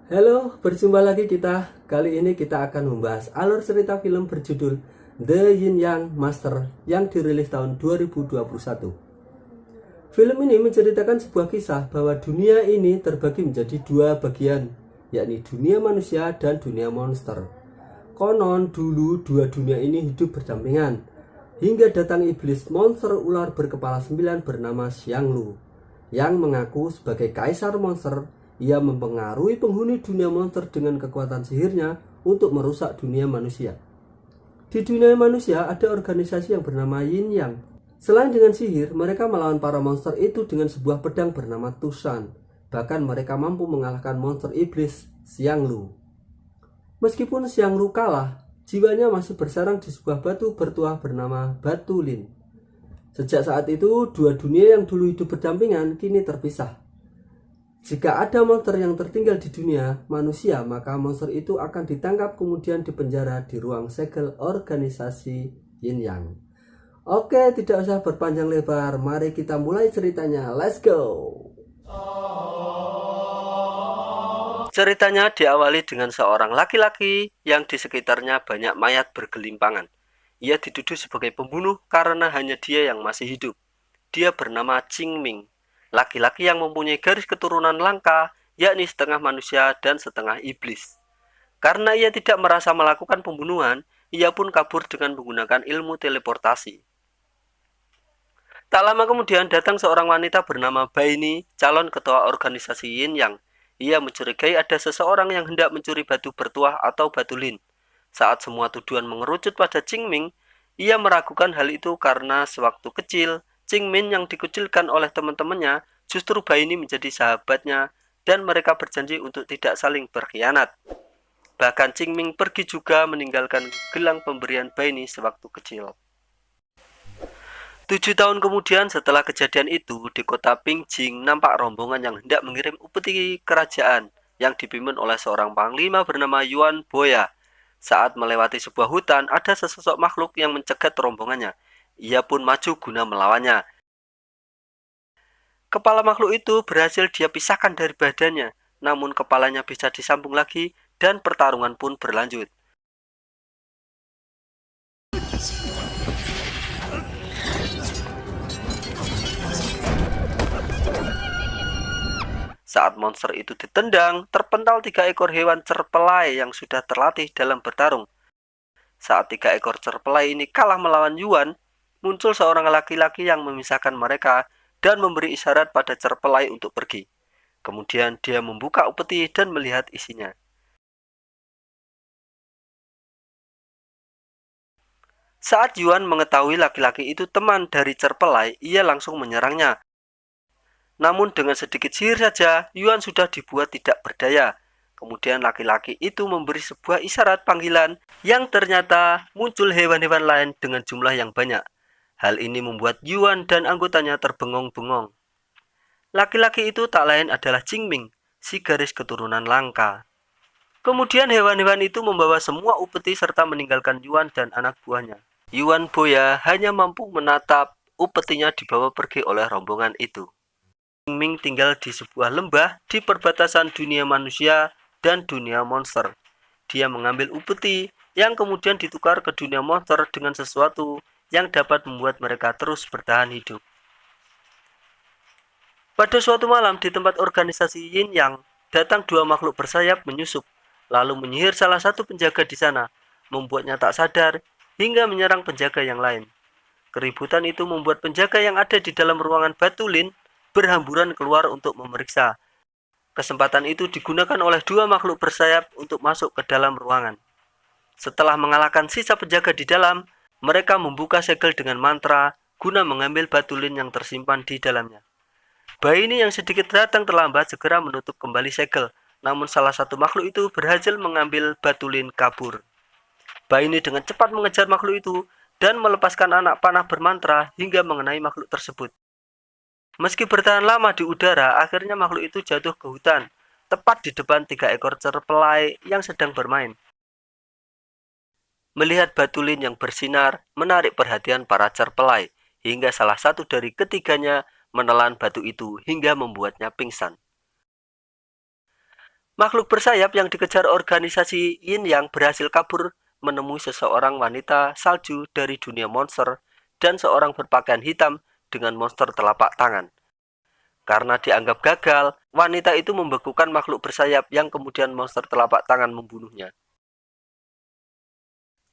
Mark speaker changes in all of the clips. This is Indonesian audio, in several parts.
Speaker 1: Halo, berjumpa lagi kita. Kali ini kita akan membahas alur cerita film berjudul The Yin Yang Master yang dirilis tahun 2021. Film ini menceritakan sebuah kisah bahwa dunia ini terbagi menjadi dua bagian, yakni dunia manusia dan dunia monster. Konon dulu dua dunia ini hidup berdampingan, hingga datang iblis monster ular berkepala 9 bernama Xianglu, yang mengaku sebagai kaisar monster. Ia mempengaruhi penghuni dunia monster dengan kekuatan sihirnya untuk merusak dunia manusia. Di dunia manusia ada organisasi yang bernama Yin Yang. Selain dengan sihir, mereka melawan para monster itu dengan sebuah pedang bernama Tushan. Bahkan mereka mampu mengalahkan monster iblis Xianglu. Meskipun Xianglu kalah, jiwanya masih bersarang di sebuah batu bertuah bernama Batu Lin. Sejak saat itu, dua dunia yang dulu hidup berdampingan kini terpisah. Jika ada monster yang tertinggal di dunia manusia, maka monster itu akan ditangkap kemudian dipenjara di ruang segel organisasi Yin Yang. Oke, tidak usah berpanjang lebar, mari kita mulai ceritanya. Let's go! Ceritanya diawali dengan seorang laki-laki yang di sekitarnya banyak mayat bergelimpangan. Ia dituduh sebagai pembunuh karena hanya dia yang masih hidup. Dia bernama Qing Ming. Laki-laki yang mempunyai garis keturunan langka, yakni setengah manusia dan setengah iblis. Karena ia tidak merasa melakukan pembunuhan, ia pun kabur dengan menggunakan ilmu teleportasi. Tak lama kemudian datang seorang wanita bernama Baini, calon ketua organisasi Yin Yang. Ia mencurigai ada seseorang yang hendak mencuri batu bertuah atau batu lin. Saat semua tuduhan mengerucut pada Qing Ming, ia meragukan hal itu karena sewaktu kecil, Qing Ming yang dikucilkan oleh teman-temannya justru Baini menjadi sahabatnya dan mereka berjanji untuk tidak saling berkhianat. Bahkan Qing Ming pergi juga meninggalkan gelang pemberian Baini sewaktu kecil. 7 tahun kemudian setelah kejadian itu, di kota Pingjing nampak rombongan yang hendak mengirim upeti kerajaan yang dipimpin oleh seorang panglima bernama Yuan Boya. Saat melewati sebuah hutan, ada sesosok makhluk yang mencegat rombongannya. Ia pun maju guna melawannya. Kepala makhluk itu berhasil dia pisahkan dari badannya, namun kepalanya bisa disambung lagi dan pertarungan pun berlanjut. Saat monster itu ditendang, terpental 3 ekor hewan cerpelai yang sudah terlatih dalam bertarung. Saat 3 ekor cerpelai ini kalah melawan Yuan, muncul seorang laki-laki yang memisahkan mereka dan memberi isyarat pada cerpelai untuk pergi. Kemudian dia membuka upeti dan melihat isinya. Saat Yuan mengetahui laki-laki itu teman dari cerpelai, ia langsung menyerangnya. Namun dengan sedikit sihir saja, Yuan sudah dibuat tidak berdaya. Kemudian laki-laki itu memberi sebuah isyarat panggilan yang ternyata muncul hewan-hewan lain dengan jumlah yang banyak. Hal ini membuat Yuan dan anggotanya terbengong-bengong. Laki-laki itu tak lain adalah Qing Ming, si garis keturunan langka. Kemudian hewan-hewan itu membawa semua upeti serta meninggalkan Yuan dan anak buahnya. Yuan Boya hanya mampu menatap upetinya dibawa pergi oleh rombongan itu. Qing Ming tinggal di sebuah lembah di perbatasan dunia manusia dan dunia monster. Dia mengambil upeti yang kemudian ditukar ke dunia monster dengan sesuatu yang dapat membuat mereka terus bertahan hidup. Pada suatu malam di tempat organisasi Yin Yang, datang 2 makhluk bersayap menyusup, lalu menyihir salah satu penjaga di sana, membuatnya tak sadar hingga menyerang penjaga yang lain. Keributan itu membuat penjaga yang ada di dalam ruangan Batu Lin berhamburan keluar untuk memeriksa. Kesempatan itu digunakan oleh 2 makhluk bersayap untuk masuk ke dalam ruangan. Setelah mengalahkan sisa penjaga di dalam, mereka membuka segel dengan mantra guna mengambil batu lin yang tersimpan di dalamnya. Baini yang sedikit datang terlambat segera menutup kembali segel, namun salah satu makhluk itu berhasil mengambil batu lin kabur. Baini dengan cepat mengejar makhluk itu dan melepaskan anak panah bermantra hingga mengenai makhluk tersebut. Meski bertahan lama di udara, akhirnya makhluk itu jatuh ke hutan, tepat di depan 3 ekor cerpelai yang sedang bermain. Melihat batu lin yang bersinar, menarik perhatian para cerpelai, hingga salah satu dari ketiganya menelan batu itu hingga membuatnya pingsan. Makhluk bersayap yang dikejar organisasi Yin Yang berhasil kabur menemui seseorang wanita salju dari dunia monster dan seorang berpakaian hitam dengan monster telapak tangan. Karena dianggap gagal, wanita itu membekukan makhluk bersayap yang kemudian monster telapak tangan membunuhnya.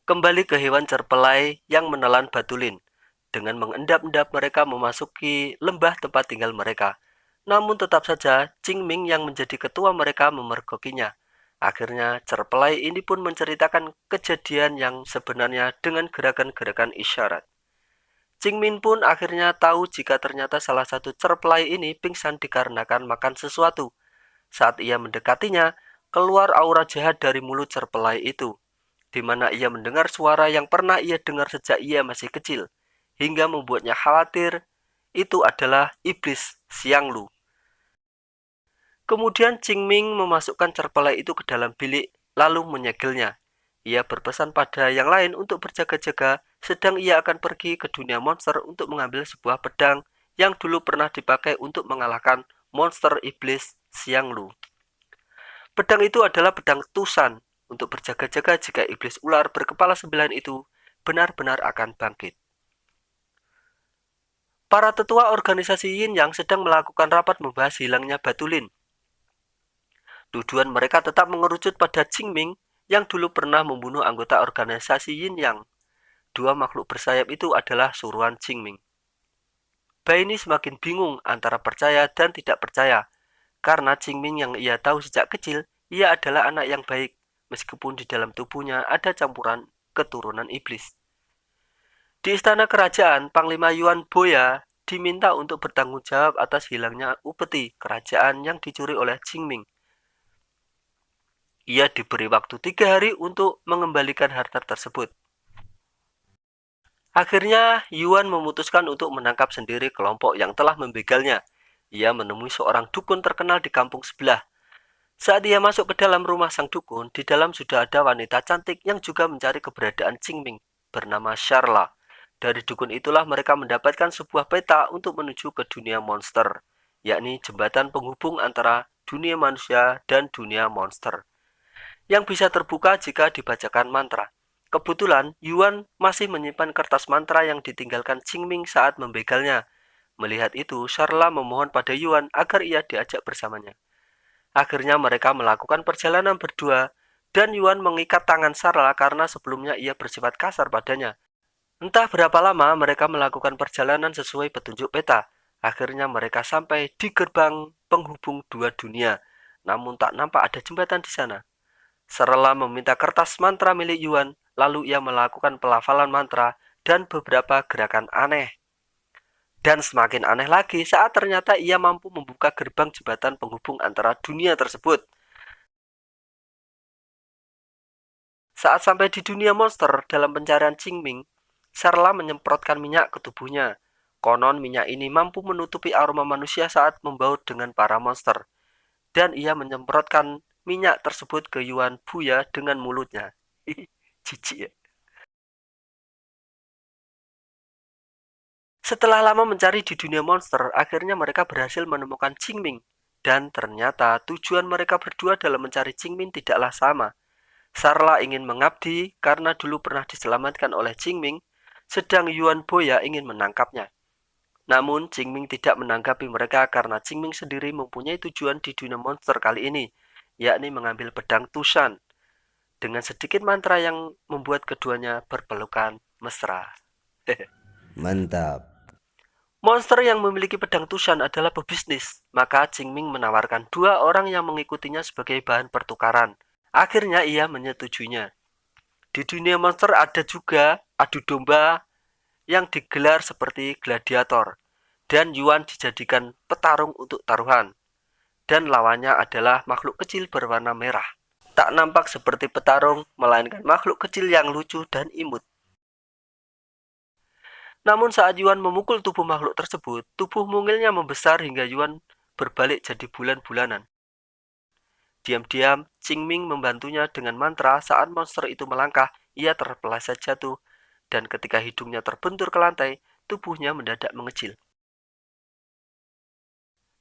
Speaker 1: Kembali ke hewan cerpelai yang menelan Batulin. Dengan mengendap-endap mereka memasuki lembah tempat tinggal mereka. Namun tetap saja, Qingming yang menjadi ketua mereka memergokinya. Akhirnya, cerpelai ini pun menceritakan kejadian yang sebenarnya dengan gerakan-gerakan isyarat. Qingming pun akhirnya tahu jika ternyata salah satu cerpelai ini pingsan dikarenakan makan sesuatu. Saat ia mendekatinya, keluar aura jahat dari mulut cerpelai itu, di mana ia mendengar suara yang pernah ia dengar sejak ia masih kecil, hingga membuatnya khawatir. Itu adalah iblis Xianglu. Kemudian Qingming memasukkan cerpelai itu ke dalam bilik, lalu menyegelnya. Ia berpesan pada yang lain untuk berjaga-jaga, sedang ia akan pergi ke dunia monster untuk mengambil sebuah pedang yang dulu pernah dipakai untuk mengalahkan monster iblis Xianglu. Pedang itu adalah pedang Tusan, untuk berjaga-jaga jika iblis ular berkepala 9 itu benar-benar akan bangkit. Para tetua organisasi Yin Yang sedang melakukan rapat membahas hilangnya Batulin. Tujuan mereka tetap mengerucut pada Qingming yang dulu pernah membunuh anggota organisasi Yin Yang. Dua makhluk bersayap itu adalah suruhan Qingming. Bai ini semakin bingung antara percaya dan tidak percaya, karena Qingming yang ia tahu sejak kecil, ia adalah anak yang baik, meskipun di dalam tubuhnya ada campuran keturunan iblis. Di istana kerajaan, Panglima Yuan Boya diminta untuk bertanggung jawab atas hilangnya upeti kerajaan yang dicuri oleh Qingming. Ia diberi waktu 3 hari untuk mengembalikan harta tersebut. Akhirnya, Yuan memutuskan untuk menangkap sendiri kelompok yang telah membegalnya. Ia menemui seorang dukun terkenal di kampung sebelah. Saat ia masuk ke dalam rumah sang dukun, di dalam sudah ada wanita cantik yang juga mencari keberadaan Qingming, bernama Sharla. Dari dukun itulah mereka mendapatkan sebuah peta untuk menuju ke dunia monster, yakni jembatan penghubung antara dunia manusia dan dunia monster, yang bisa terbuka jika dibacakan mantra. Kebetulan, Yuan masih menyimpan kertas mantra yang ditinggalkan Qingming saat membegalnya. Melihat itu, Sharla memohon pada Yuan agar ia diajak bersamanya. Akhirnya mereka melakukan perjalanan berdua, dan Yuan mengikat tangan Sharla karena sebelumnya ia bersifat kasar padanya. Entah berapa lama mereka melakukan perjalanan sesuai petunjuk peta. Akhirnya mereka sampai di gerbang penghubung dua dunia, namun tak nampak ada jembatan di sana. Sharla meminta kertas mantra milik Yuan, lalu ia melakukan pelafalan mantra dan beberapa gerakan aneh. Dan semakin aneh lagi saat ternyata ia mampu membuka gerbang jembatan penghubung antara dunia tersebut. Saat sampai di dunia monster dalam pencarian Qingming, Sharla menyemprotkan minyak ke tubuhnya. Konon minyak ini mampu menutupi aroma manusia saat membaur dengan para monster. Dan ia menyemprotkan minyak tersebut ke Yuan Buya dengan mulutnya. Jijik ya. Setelah lama mencari di dunia monster, akhirnya mereka berhasil menemukan Qingming. Dan ternyata tujuan mereka berdua dalam mencari Qingming tidaklah sama. Sharla ingin mengabdi karena dulu pernah diselamatkan oleh Qingming, sedang Yuan Boya ingin menangkapnya. Namun Qingming tidak menanggapi mereka karena Qingming sendiri mempunyai tujuan di dunia monster kali ini, yakni mengambil pedang Tusan, dengan sedikit mantra yang membuat keduanya berpelukan mesra.
Speaker 2: Mantap.
Speaker 1: Monster yang memiliki pedang Tusan adalah pebisnis, maka Qingming menawarkan 2 orang yang mengikutinya sebagai bahan pertukaran. Akhirnya ia menyetujuinya. Di dunia monster ada juga adu domba yang digelar seperti gladiator, dan Yuan dijadikan petarung untuk taruhan. Dan lawannya adalah makhluk kecil berwarna merah. Tak nampak seperti petarung, melainkan makhluk kecil yang lucu dan imut. Namun saat Yuan memukul tubuh makhluk tersebut, tubuh mungilnya membesar hingga Yuan berbalik jadi bulan-bulanan. Diam-diam, Qingming membantunya dengan mantra. Saat monster itu melangkah, ia terpeleset jatuh, dan ketika hidungnya terbentur ke lantai, tubuhnya mendadak mengecil.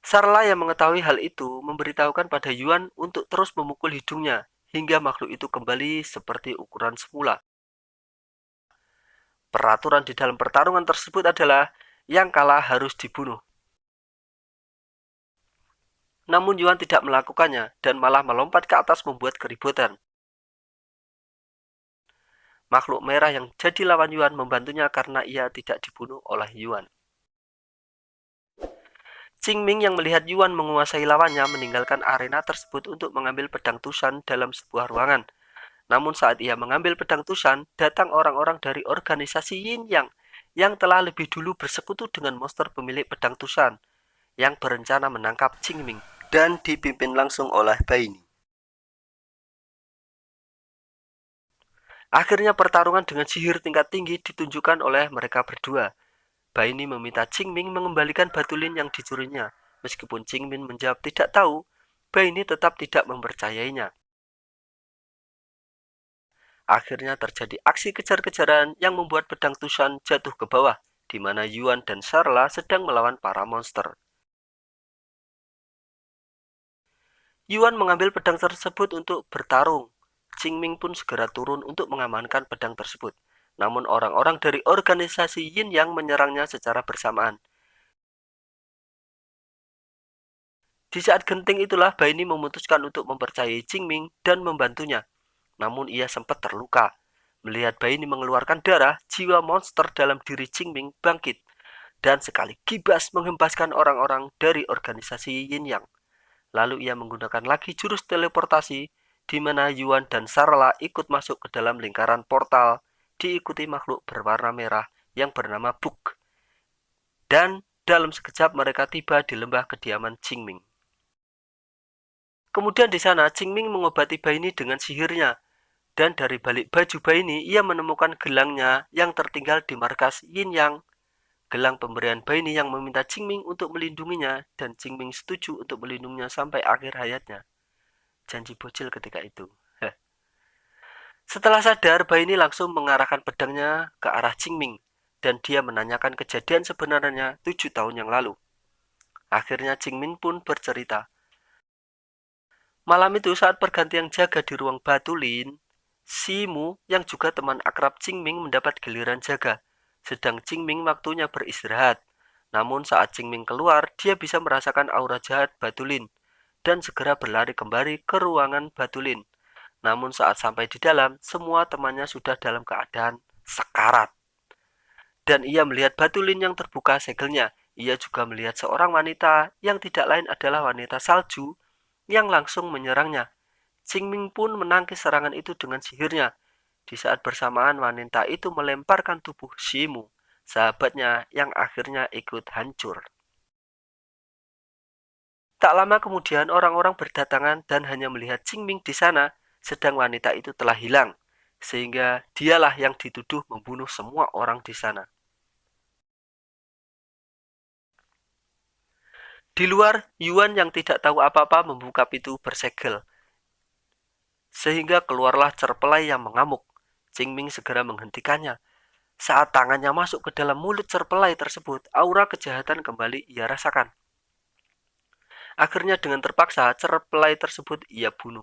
Speaker 1: Sarla yang mengetahui hal itu memberitahukan pada Yuan untuk terus memukul hidungnya hingga makhluk itu kembali seperti ukuran semula. Peraturan di dalam pertarungan tersebut adalah yang kalah harus dibunuh. Namun Yuan tidak melakukannya dan malah melompat ke atas membuat keributan. Makhluk merah yang jadi lawan Yuan membantunya karena ia tidak dibunuh oleh Yuan. Qingming yang melihat Yuan menguasai lawannya meninggalkan arena tersebut untuk mengambil pedang Tushan dalam sebuah ruangan. Namun saat ia mengambil pedang Tushan, datang orang-orang dari organisasi Yin yang telah lebih dulu bersekutu dengan monster pemilik pedang Tushan yang berencana menangkap Qingming dan dipimpin langsung oleh Baini. Akhirnya pertarungan dengan sihir tingkat tinggi ditunjukkan oleh mereka berdua. Baini meminta Qingming mengembalikan batu lin yang dicurinya. Meskipun Qingming menjawab tidak tahu, Baini tetap tidak mempercayainya. Akhirnya terjadi aksi kejar-kejaran yang membuat pedang Tushan jatuh ke bawah, di mana Yuan dan Sarla sedang melawan para monster. Yuan mengambil pedang tersebut untuk bertarung. Qingming pun segera turun untuk mengamankan pedang tersebut. Namun orang-orang dari organisasi Yin yang menyerangnya secara bersamaan. Di saat genting itulah Baini memutuskan untuk mempercayai Qingming dan membantunya. Namun ia sempat terluka. Melihat Baini mengeluarkan darah, jiwa monster dalam diri Qingming bangkit. Dan sekali kibas menghempaskan orang-orang dari organisasi Yin Yang. Lalu ia menggunakan lagi jurus teleportasi, di mana Yuan dan Sarla ikut masuk ke dalam lingkaran portal, diikuti makhluk berwarna merah yang bernama Buk. Dan dalam sekejap mereka tiba di lembah kediaman Qingming. Kemudian di sana Qingming mengobati Baini dengan sihirnya, dan dari balik baju Baini ia menemukan gelangnya yang tertinggal di markas Yin Yang. Gelang pemberian Baini yang meminta Qingming untuk melindunginya dan Qingming setuju untuk melindunginya sampai akhir hayatnya. Janji bocil ketika itu. Setelah sadar, Baini langsung mengarahkan pedangnya ke arah Qingming dan dia menanyakan kejadian sebenarnya 7 tahun yang lalu. Akhirnya Qingming pun bercerita. Malam itu saat pergantian jaga di ruang batu lin, Simu yang juga teman akrab Qingming mendapat giliran jaga. Sedang Qingming waktunya beristirahat. Namun saat Qingming keluar, dia bisa merasakan aura jahat Batulin dan segera berlari kembali ke ruangan Batulin. Namun saat sampai di dalam, semua temannya sudah dalam keadaan sekarat. Dan ia melihat Batulin yang terbuka segelnya. Ia juga melihat seorang wanita yang tidak lain adalah wanita salju yang langsung menyerangnya. Qingming pun menangkis serangan itu dengan sihirnya. Di saat bersamaan wanita itu melemparkan tubuh Shimu, sahabatnya yang akhirnya ikut hancur. Tak lama kemudian orang-orang berdatangan dan hanya melihat Qingming di sana, sedang wanita itu telah hilang, sehingga dialah yang dituduh membunuh semua orang di sana. Di luar, Yuan yang tidak tahu apa-apa membuka pintu bersegel, sehingga keluarlah cerpelai yang mengamuk. Qingming segera menghentikannya. Saat tangannya masuk ke dalam mulut cerpelai tersebut, aura kejahatan kembali ia rasakan. Akhirnya dengan terpaksa, cerpelai tersebut ia bunuh.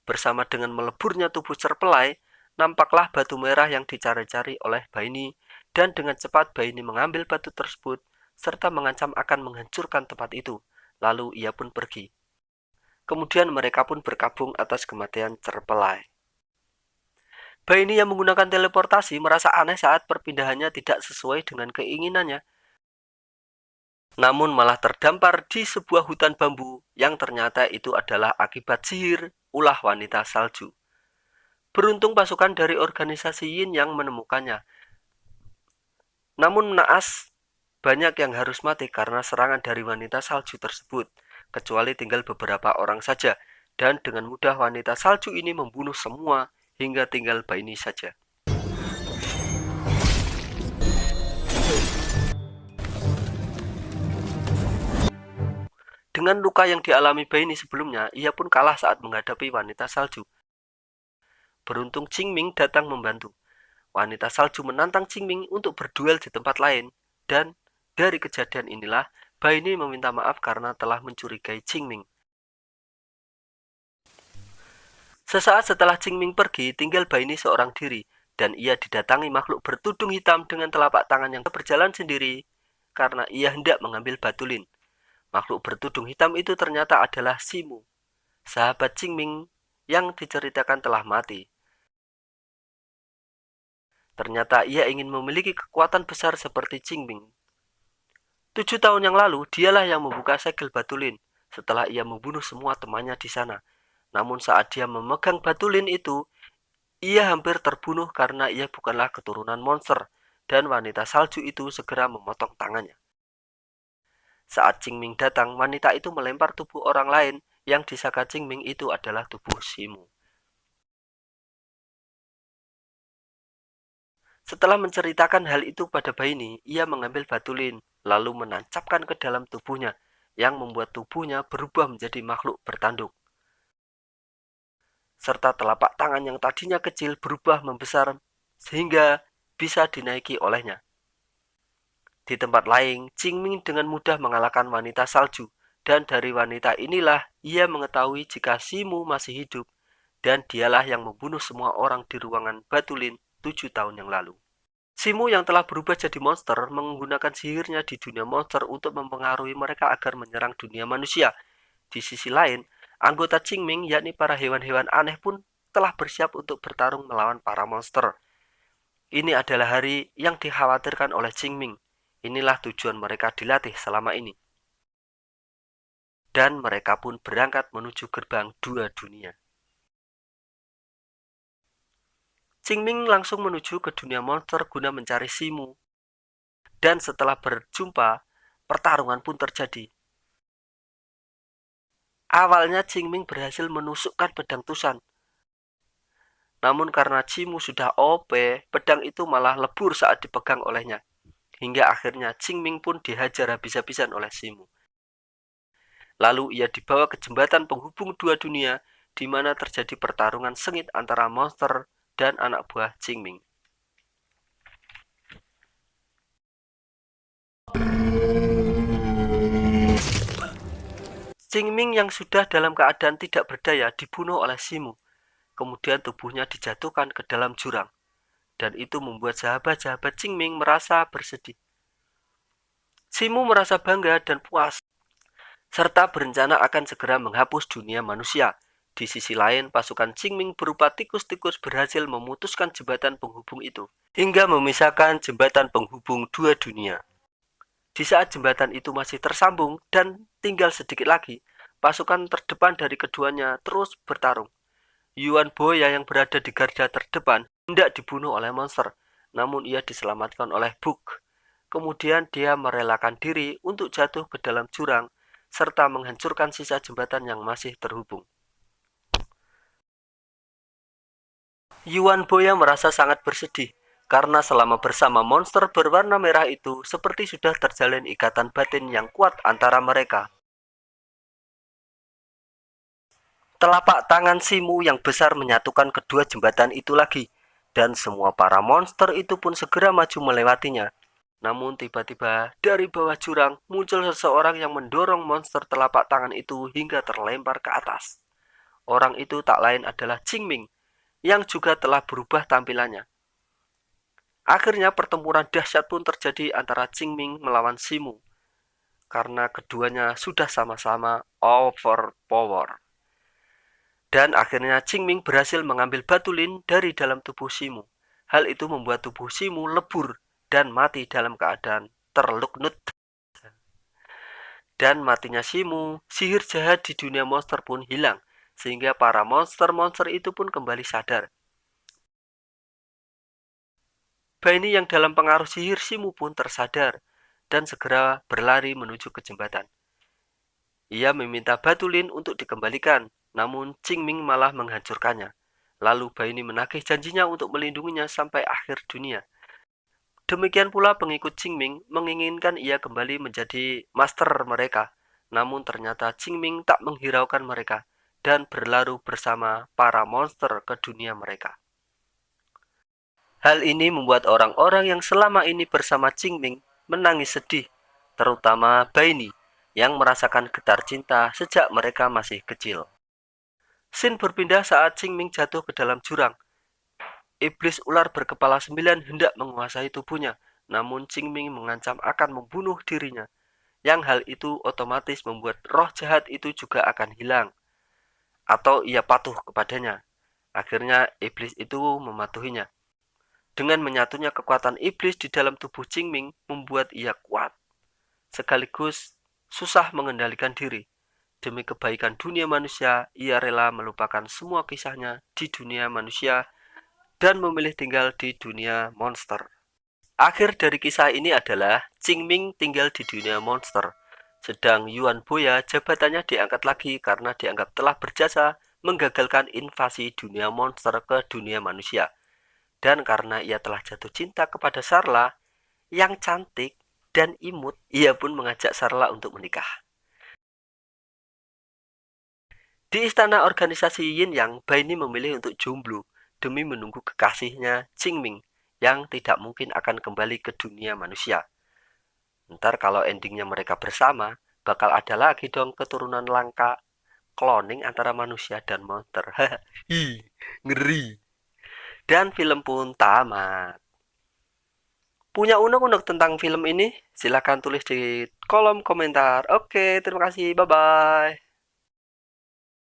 Speaker 1: Bersama dengan meleburnya tubuh cerpelai, nampaklah batu merah yang dicari-cari oleh Baini, dan dengan cepat Baini mengambil batu tersebut, serta mengancam akan menghancurkan tempat itu. Lalu ia pun pergi. Kemudian mereka pun berkabung atas kematian cerpelai. Baini yang menggunakan teleportasi merasa aneh saat perpindahannya tidak sesuai dengan keinginannya. Namun malah terdampar di sebuah hutan bambu yang ternyata itu adalah akibat sihir ulah wanita salju. Beruntung pasukan dari organisasi Yin yang menemukannya. Namun naas, banyak yang harus mati karena serangan dari wanita salju tersebut, kecuali tinggal beberapa orang saja. Dan dengan mudah wanita salju ini membunuh semua hingga tinggal Baini saja. Dengan luka yang dialami Baini sebelumnya, ia pun kalah saat menghadapi wanita salju. Beruntung Qingming datang membantu. Wanita salju menantang Qingming untuk berduel di tempat lain, dan dari kejadian inilah Baini meminta maaf karena telah mencurigai Qingming. Sesaat setelah Qingming pergi, tinggal Baini seorang diri, dan ia didatangi makhluk bertudung hitam dengan telapak tangan yang berjalan sendiri karena ia hendak mengambil batu lin. Makhluk bertudung hitam itu ternyata adalah Simu, sahabat Qingming yang diceritakan telah mati. Ternyata ia ingin memiliki kekuatan besar seperti Qingming. 7 tahun yang lalu, dialah yang membuka segel batu lin setelah ia membunuh semua temannya di sana. Namun saat dia memegang batu lin itu, ia hampir terbunuh karena ia bukanlah keturunan monster, dan wanita salju itu segera memotong tangannya. Saat Qingming datang, wanita itu melempar tubuh orang lain yang disangka Qingming itu adalah tubuh Simu. Setelah menceritakan hal itu pada Baini, ia mengambil batu lin, lalu menancapkan ke dalam tubuhnya, yang membuat tubuhnya berubah menjadi makhluk bertanduk. Serta telapak tangan yang tadinya kecil berubah membesar sehingga bisa dinaiki olehnya. Di tempat lain, Qingming dengan mudah mengalahkan wanita salju, dan dari wanita inilah ia mengetahui jika Simu masih hidup, dan dialah yang membunuh semua orang di ruangan batu lin 7 tahun yang lalu. Simu yang telah berubah jadi monster menggunakan sihirnya di dunia monster untuk mempengaruhi mereka agar menyerang dunia manusia. Di sisi lain, anggota Qingming yakni para hewan-hewan aneh pun telah bersiap untuk bertarung melawan para monster. Ini adalah hari yang dikhawatirkan oleh Qingming. Inilah tujuan mereka dilatih selama ini. Dan mereka pun berangkat menuju gerbang 2 dunia. Qingming langsung menuju ke dunia monster guna mencari Simu. Dan setelah berjumpa, pertarungan pun terjadi. Awalnya Qingming berhasil menusukkan pedang Tusan. Namun karena Simu sudah OP, pedang itu malah lebur saat dipegang olehnya. Hingga akhirnya Qingming pun dihajar habis-habisan oleh Simu. Lalu ia dibawa ke jembatan penghubung 2 dunia, di mana terjadi pertarungan sengit antara monster dan anak buah Qingming. Qingming yang sudah dalam keadaan tidak berdaya dibunuh oleh Simu. Kemudian tubuhnya dijatuhkan ke dalam jurang. Dan itu membuat sahabat-sahabat Qingming merasa bersedih. Simu merasa bangga dan puas, serta berencana akan segera menghapus dunia manusia. Di sisi lain, pasukan Qingming berupa tikus-tikus berhasil memutuskan jembatan penghubung itu, hingga memisahkan jembatan penghubung 2 dunia. Di saat jembatan itu masih tersambung dan tinggal sedikit lagi, pasukan terdepan dari keduanya terus bertarung. Yuan Boya yang berada di garda terdepan hendak dibunuh oleh monster, namun ia diselamatkan oleh Buk. Kemudian dia merelakan diri untuk jatuh ke dalam jurang, serta menghancurkan sisa jembatan yang masih terhubung. Yuan Boya merasa sangat bersedih, karena selama bersama monster berwarna merah itu seperti sudah terjalin ikatan batin yang kuat antara mereka. Telapak tangan Simu yang besar menyatukan kedua jembatan itu lagi, dan semua para monster itu pun segera maju melewatinya. Namun tiba-tiba dari bawah jurang muncul seseorang yang mendorong monster telapak tangan itu hingga terlempar ke atas. Orang itu tak lain adalah Qingming, yang juga telah berubah tampilannya. Akhirnya pertempuran dahsyat pun terjadi antara Qingming melawan Simu, karena keduanya sudah sama-sama overpower. Dan akhirnya Qingming berhasil mengambil batu lin dari dalam tubuh Simu. Hal itu membuat tubuh Simu lebur dan mati dalam keadaan terluknut. Dan matinya Simu, sihir jahat di dunia monster pun hilang, sehingga para monster-monster itu pun kembali sadar. Baini yang dalam pengaruh sihir Simu pun tersadar, dan segera berlari menuju ke jembatan. Ia meminta batu lin untuk dikembalikan, namun Qingming malah menghancurkannya. Lalu Baini menagih janjinya untuk melindunginya sampai akhir dunia. Demikian pula pengikut Qingming menginginkan ia kembali menjadi master mereka. Namun ternyata Qingming tak menghiraukan mereka dan berlaru bersama para monster ke dunia mereka. Hal ini membuat orang-orang yang selama ini bersama Qingming menangis sedih. terutama Baini yang merasakan getar cinta sejak mereka masih kecil. Scene berpindah saat Qingming jatuh ke dalam jurang. Iblis ular berkepala 9 hendak menguasai tubuhnya, namun Qingming mengancam akan membunuh dirinya. Yang hal itu otomatis membuat roh jahat itu juga akan hilang, atau ia patuh kepadanya. Akhirnya iblis itu mematuhinya. Dengan menyatunya kekuatan iblis di dalam tubuh Qingming membuat ia kuat, sekaligus susah mengendalikan diri. Demi kebaikan dunia manusia, ia rela melupakan semua kisahnya di dunia manusia dan memilih tinggal di dunia monster. Akhir dari kisah ini adalah Qingming tinggal di dunia monster, sedang Yuan Boya jabatannya diangkat lagi karena dianggap telah berjasa menggagalkan invasi dunia monster ke dunia manusia. Dan karena ia telah jatuh cinta kepada Sarla yang cantik dan imut, ia pun mengajak Sarla untuk menikah. Di istana organisasi Yin Yang, Baini memilih untuk jomblo demi menunggu kekasihnya Qingming yang tidak mungkin akan kembali ke dunia manusia. Ntar kalau endingnya mereka bersama, bakal ada lagi dong keturunan langka cloning antara manusia dan monster. Hi, ngeri. Dan film pun tamat. Punya unek-unek tentang film ini? Silahkan tulis di kolom komentar. Oke, terima kasih. Bye-bye.